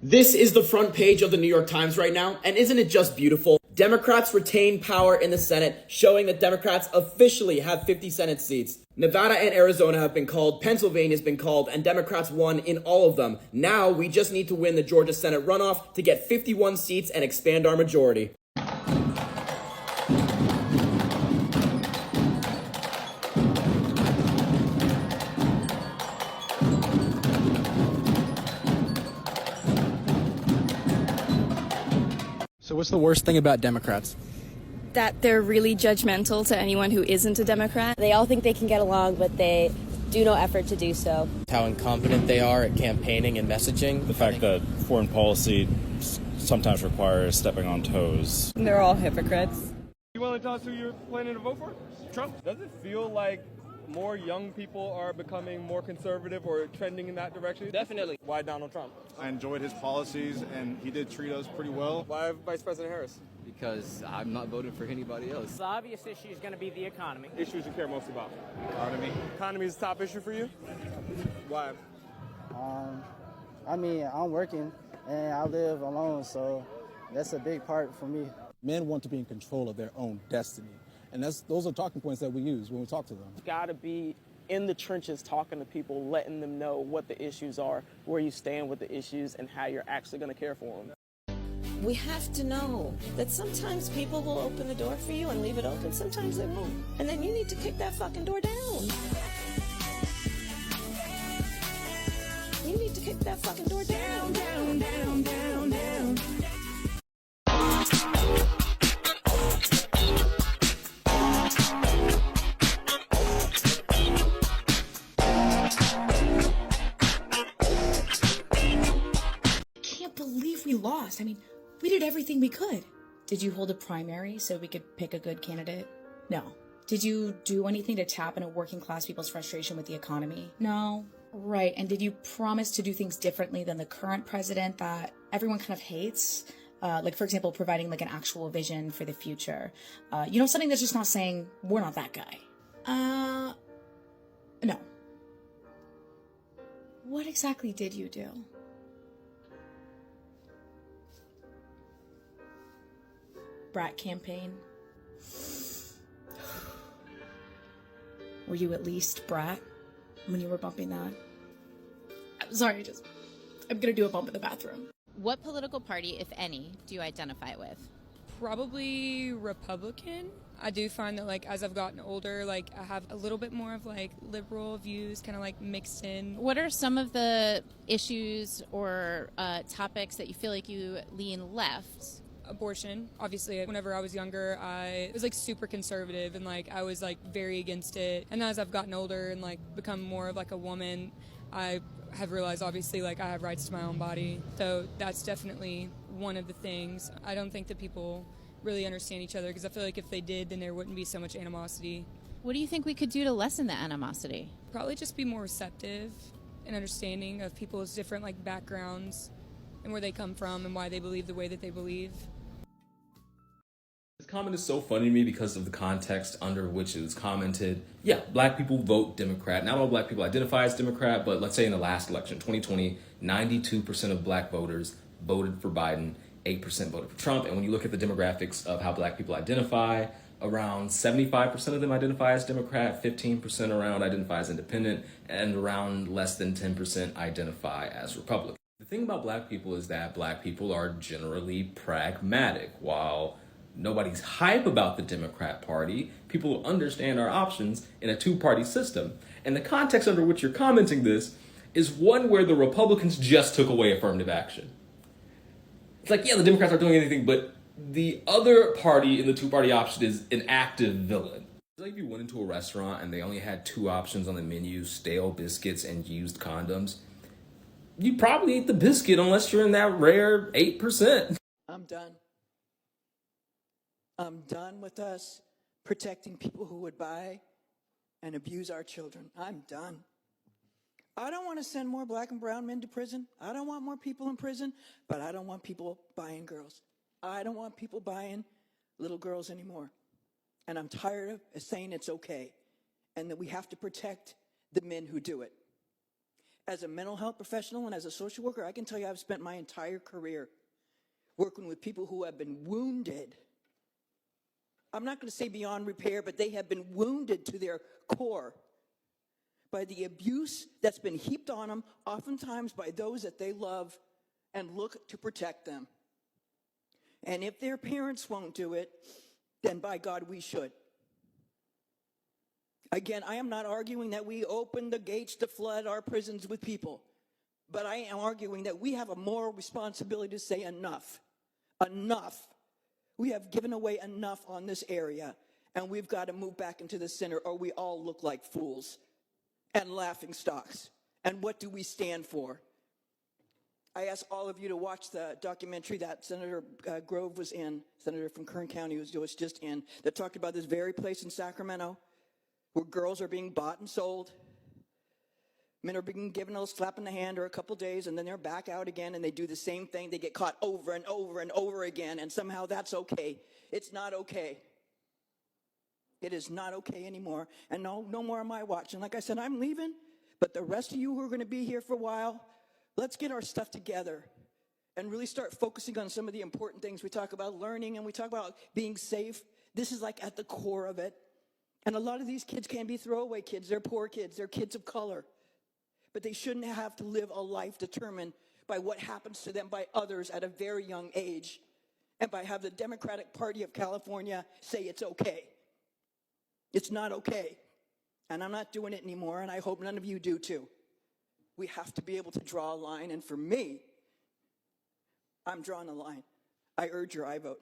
This is the front page of the New York Times right now, and isn't it just beautiful? Democrats retain power in the Senate, showing that Democrats officially have 50 Senate seats. Nevada and Arizona have been called, Pennsylvania has been called, and Democrats won in all of them. Now we just need to win the Georgia Senate runoff to get 51 seats and expand our majority. So what's the worst thing about Democrats? That they're really judgmental to anyone who isn't a Democrat. They all think they can get along, but they do no effort to do so. How incompetent they are at campaigning and messaging. The fact that foreign policy sometimes requires stepping on toes. They're all hypocrites. You want to tell us who you're planning to vote for? Trump? Does it feel like more young people are becoming more conservative or trending in that direction? Definitely. Why Donald Trump? I enjoyed his policies, and he did treat us pretty well. Why Vice President Harris? Because I'm not voting for anybody else. The obvious issue is going to be the economy. Issues you care most about? Economy. Economy is the top issue for you? Why? I'm working and I live alone, so that's a big part for me. Men want to be in control of their own destiny. And those are talking points that we use when we talk to them. Got to be in the trenches talking to people, letting them know what the issues are, where you stand with the issues, and how you're actually going to care for them. We have to know that sometimes people will open the door for you and leave it open. Sometimes they won't. And then you need to kick that fucking door down. You need to kick that fucking door down, down, down, down, down. Can't believe we lost. I mean, we did everything we could. Did you hold a primary so we could pick a good candidate? No. Did you do anything to tap into working class people's frustration with the economy? No. Right. And did you promise to do things differently than the current president that everyone kind of hates? Like, for example, providing like an actual vision for the future. Something that's just not saying, we're not that guy. No. What exactly did you do? Brat campaign. Were you at least brat when you were bumping that? I'm sorry, I'm gonna do a bump in the bathroom. What political party, if any, do you identify with? Probably Republican. I do find that, as I've gotten older, I have a little bit more of, liberal views kind of, mixed in. What are some of the issues or topics that you feel like you lean left? Abortion. Obviously, whenever I was younger, I was super conservative and I was very against it. And as I've gotten older and become more of a woman, I have realized obviously I have rights to my own body. So that's definitely one of the things. I don't think that people really understand each other because I feel like if they did, then there wouldn't be so much animosity. What do you think we could do to lessen the animosity? Probably just be more receptive and understanding of people's different backgrounds and where they come from and why they believe the way that they believe. This comment is so funny to me because of the context under which it was commented. Yeah, black people vote Democrat. Not all black people identify as Democrat, but let's say in the last election, 2020, 92% of black voters voted for Biden, 8% voted for Trump. And when you look at the demographics of how black people identify, around 75% of them identify as Democrat, 15% around identify as independent, and around less than 10% identify as Republican. The thing about black people is that black people are generally pragmatic. While nobody's hype about the Democrat Party, people understand our options in a two-party system. And the context under which you're commenting this is one where the Republicans just took away affirmative action. It's yeah, the Democrats aren't doing anything, but the other party in the two-party option is an active villain. It's if you went into a restaurant and they only had two options on the menu, stale biscuits and used condoms. You'd probably eat the biscuit unless you're in that rare 8%. I'm done. I'm done with us protecting people who would buy and abuse our children. I'm done. I don't want to send more black and brown men to prison. I don't want more people in prison, but I don't want people buying girls. I don't want people buying little girls anymore. And I'm tired of saying it's okay and that we have to protect the men who do it. As a mental health professional and as a social worker, I can tell you I've spent my entire career working with people who have been wounded. I'm not going to say beyond repair, but they have been wounded to their core by the abuse that's been heaped on them, oftentimes by those that they love and look to protect them. And if their parents won't do it, then by God, we should. Again, I am not arguing that we open the gates to flood our prisons with people, but I am arguing that we have a moral responsibility to say enough. Enough. We have given away enough on this area, and we've got to move back into the center, or we all look like fools and laughing stocks. And what do we stand for? I ask all of you to watch the documentary that Senator Grove was in, Senator from Kern County was just in, that talked about this very place in Sacramento where girls are being bought and sold. Men are being given a little slap in the hand or a couple days, and then they're back out again, and they do the same thing. They get caught over and over and over again, and somehow that's okay. It's not okay. It is not okay anymore, and no more am I watching. Like I said, I'm leaving, but the rest of you who are going to be here for a while, let's get our stuff together and really start focusing on some of the important things. We talk about learning, and we talk about being safe. This is like at the core of it. And a lot of these kids can be throwaway kids. They're poor kids. They're kids of color. But they shouldn't have to live a life determined by what happens to them by others at a very young age, and by have the Democratic Party of California say it's okay. It's not okay. And I'm not doing it anymore, and I hope none of you do too. We have to be able to draw a line, and for me, I'm drawing a line. I urge your I vote.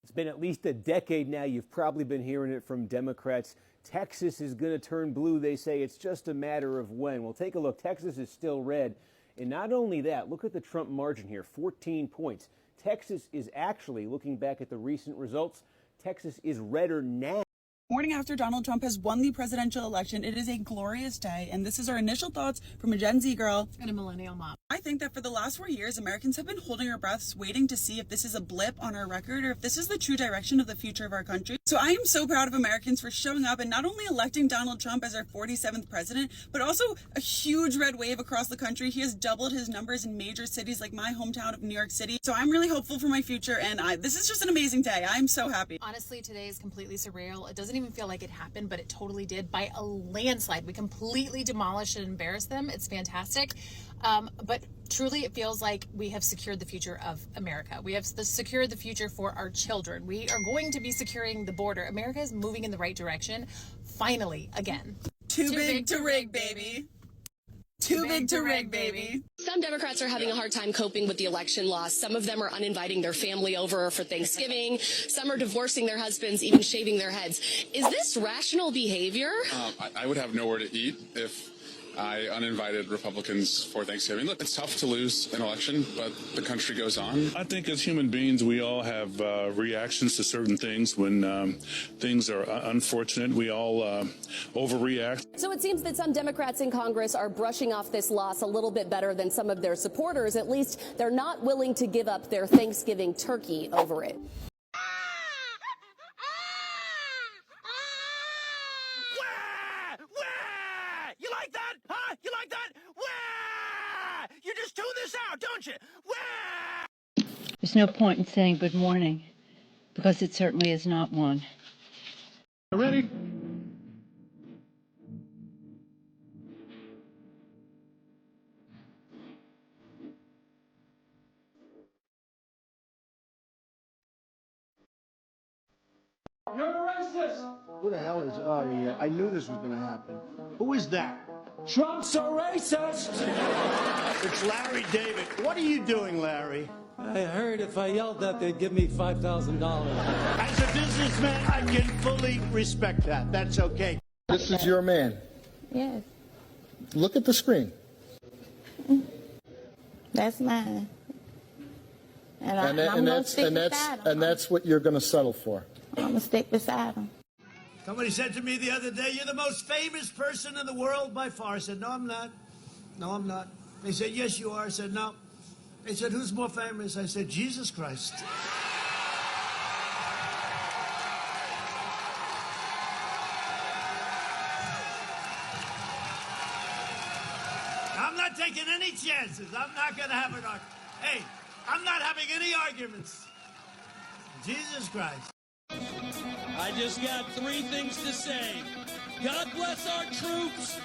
It's been at least a decade now. You've probably been hearing it from Democrats. Texas is going to turn blue. They say it's just a matter of when. Well, take a look. Texas is still red. And not only that, look at the Trump margin here, 14 points. Texas is actually, looking back at the recent results, Texas is redder now. Morning after Donald Trump has won the presidential election, it is a glorious day, and this is our initial thoughts from a Gen Z girl and a millennial mom. I think that for the last 4 years, Americans have been holding our breaths, waiting to see if this is a blip on our record or if this is the true direction of the future of our country. So I am so proud of Americans for showing up and not only electing Donald Trump as our 47th president, but also a huge red wave across the country. He has doubled his numbers in major cities like my hometown of New York City. So I'm really hopeful for my future, and this is just an amazing day. I'm so happy. Honestly, today is completely surreal. It doesn't even feel like it happened, but it totally did by a landslide. We completely demolished and embarrassed them. It's fantastic. But truly, it feels like we have secured the future of America. We have secured the future for our children. We are going to be securing the border. America is moving in the right direction. Finally, again. Too big to rig, baby. Too big to rig, baby. Some Democrats are having a hard time coping with the election loss. Some of them are uninviting their family over for Thanksgiving. Some are divorcing their husbands, even shaving their heads. Is this rational behavior? I would have nowhere to eat if I uninvited Republicans for Thanksgiving. Look, it's tough to lose an election, but the country goes on. I think as human beings, we all have reactions to certain things. When things are unfortunate, we all overreact. So it seems that some Democrats in Congress are brushing off this loss a little bit better than some of their supporters. At least they're not willing to give up their Thanksgiving turkey over it. You like that? Huh? You like that? Wah! You just tune this out, don't you? Wah! There's no point in saying good morning, because it certainly is not one. Ready? You're a racist! Who the hell is... Oh, yeah, I knew this was going to happen. Who is that? Trump's a racist! It's Larry David. What are you doing, Larry? I heard if I yelled that, they'd give me $5,000. As a businessman, I can fully respect that. That's okay. This is your man. Yes. Look at the screen. That's mine. And that's what you're going to settle for. I'm going to stick beside him. Somebody said to me the other day, "You're the most famous person in the world by far." I said, "No, I'm not. No, I'm not." They said, "Yes, you are." I said, "No." They said, "Who's more famous?" I said, "Jesus Christ." chances. I'm not going to have an argument. Hey, I'm not having any arguments. Jesus Christ. I just got 3 things to say. God bless our troops.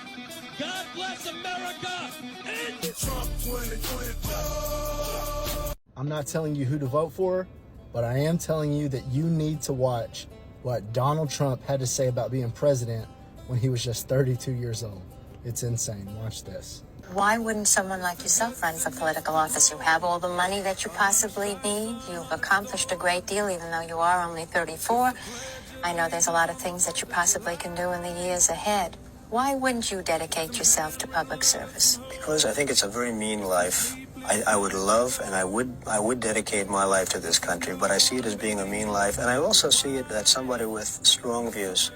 God bless America. And Trump 2024. I'm not telling you who to vote for, but I am telling you that you need to watch what Donald Trump had to say about being president when he was just 32 years old. It's insane. Watch this. Why wouldn't someone like yourself run for political office? You have all the money that you possibly need. You've accomplished a great deal, even though you are only 34. I know there's a lot of things that you possibly can do in the years ahead. Why wouldn't you dedicate yourself to public service? Because I think it's a very mean life. I would love and I would dedicate my life to this country, but I see it as being a mean life. And I also see it that somebody with strong views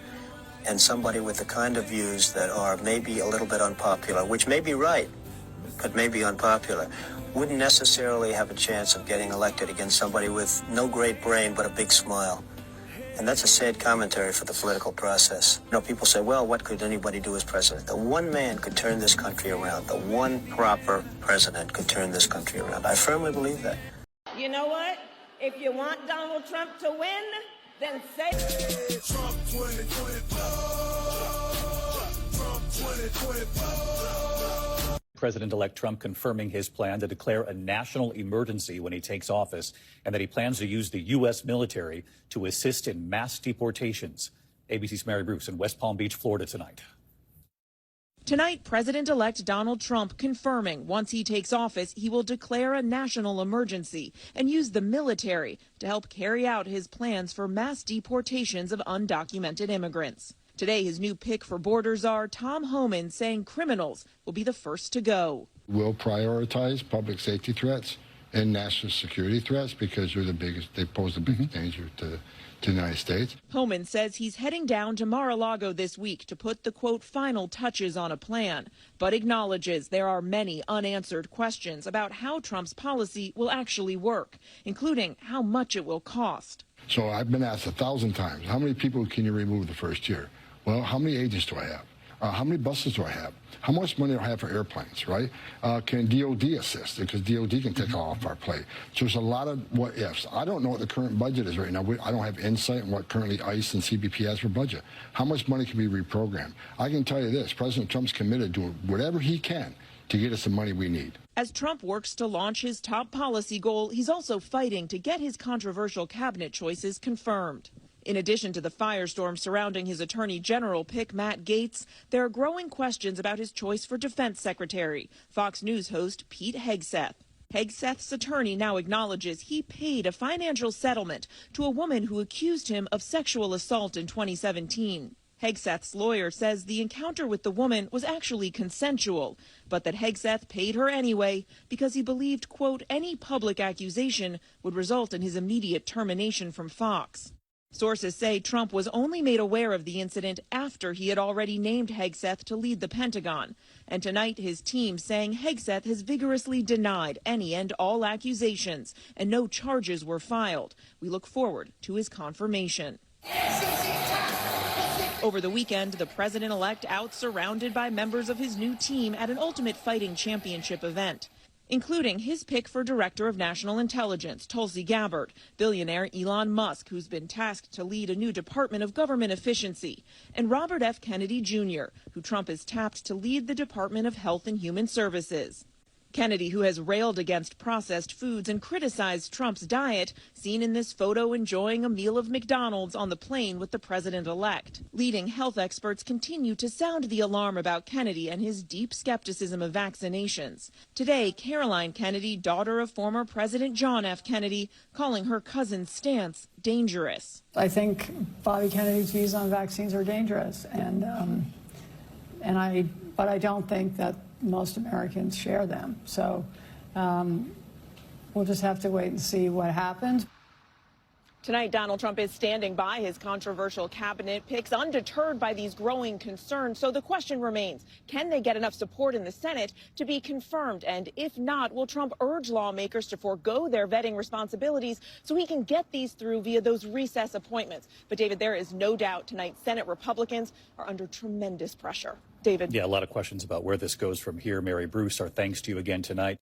and somebody with the kind of views that are maybe a little bit unpopular, which may be right, but may be unpopular, wouldn't necessarily have a chance of getting elected against somebody with no great brain but a big smile. And that's a sad commentary for the political process. You know, people say, well, what could anybody do as president? The one man could turn this country around. The one proper president could turn this country around. I firmly believe that. You know what? If you want Donald Trump to win, then say Trump 2024. Trump 2024. President-elect Trump confirming his plan to declare a national emergency when he takes office, and that he plans to use the U.S. military to assist in mass deportations. ABC's Mary Bruce in West Palm Beach, Florida tonight. Tonight, President-elect Donald Trump confirming once he takes office, he will declare a national emergency and use the military to help carry out his plans for mass deportations of undocumented immigrants. Today, his new pick for border czar, Tom Homan, saying criminals will be the first to go. We'll prioritize public safety threats and national security threats because they pose the biggest danger to the United States. Homan says he's heading down to Mar-a-Lago this week to put the, quote, final touches on a plan, but acknowledges there are many unanswered questions about how Trump's policy will actually work, including how much it will cost. So I've been asked 1,000 times, how many people can you remove the first year? Well, how many agents do I have? How many buses do I have? How much money do I have for airplanes, right? Can DOD assist? Because DOD can take all off our plate. So there's a lot of what ifs. I don't know what the current budget is right now. I don't have insight on what currently ICE and CBP has for budget. How much money can be reprogrammed? I can tell you this, President Trump's committed to doing whatever he can to get us the money we need. As Trump works to launch his top policy goal, he's also fighting to get his controversial cabinet choices confirmed. In addition to the firestorm surrounding his attorney general pick, Matt Gaetz, there are growing questions about his choice for defense secretary, Fox News host Pete Hegseth. Hegseth's attorney now acknowledges he paid a financial settlement to a woman who accused him of sexual assault in 2017. Hegseth's lawyer says the encounter with the woman was actually consensual, but that Hegseth paid her anyway because he believed, quote, any public accusation would result in his immediate termination from Fox. Sources say Trump was only made aware of the incident after he had already named Hegseth to lead the Pentagon. And tonight, his team saying Hegseth has vigorously denied any and all accusations and no charges were filed. We look forward to his confirmation. Over the weekend, the president-elect out surrounded by members of his new team at an Ultimate Fighting Championship event, including his pick for Director of National Intelligence, Tulsi Gabbard, billionaire Elon Musk, who's been tasked to lead a new Department of Government Efficiency, and Robert F. Kennedy Jr., who Trump has tapped to lead the Department of Health and Human Services. Kennedy, who has railed against processed foods and criticized Trump's diet, seen in this photo enjoying a meal of McDonald's on the plane with the president-elect. Leading health experts continue to sound the alarm about Kennedy and his deep skepticism of vaccinations. Today, Caroline Kennedy, daughter of former President John F. Kennedy, calling her cousin's stance dangerous. I think Bobby Kennedy's views on vaccines are dangerous, but I don't think that most Americans share them. So we'll just have to wait and see what happens. Tonight, Donald Trump is standing by his controversial cabinet picks, undeterred by these growing concerns. So the question remains, can they get enough support in the Senate to be confirmed? And if not, will Trump urge lawmakers to forego their vetting responsibilities so he can get these through via those recess appointments? But, David, there is no doubt tonight Senate Republicans are under tremendous pressure. David. Yeah, a lot of questions about where this goes from here. Mary Bruce, our thanks to you again tonight.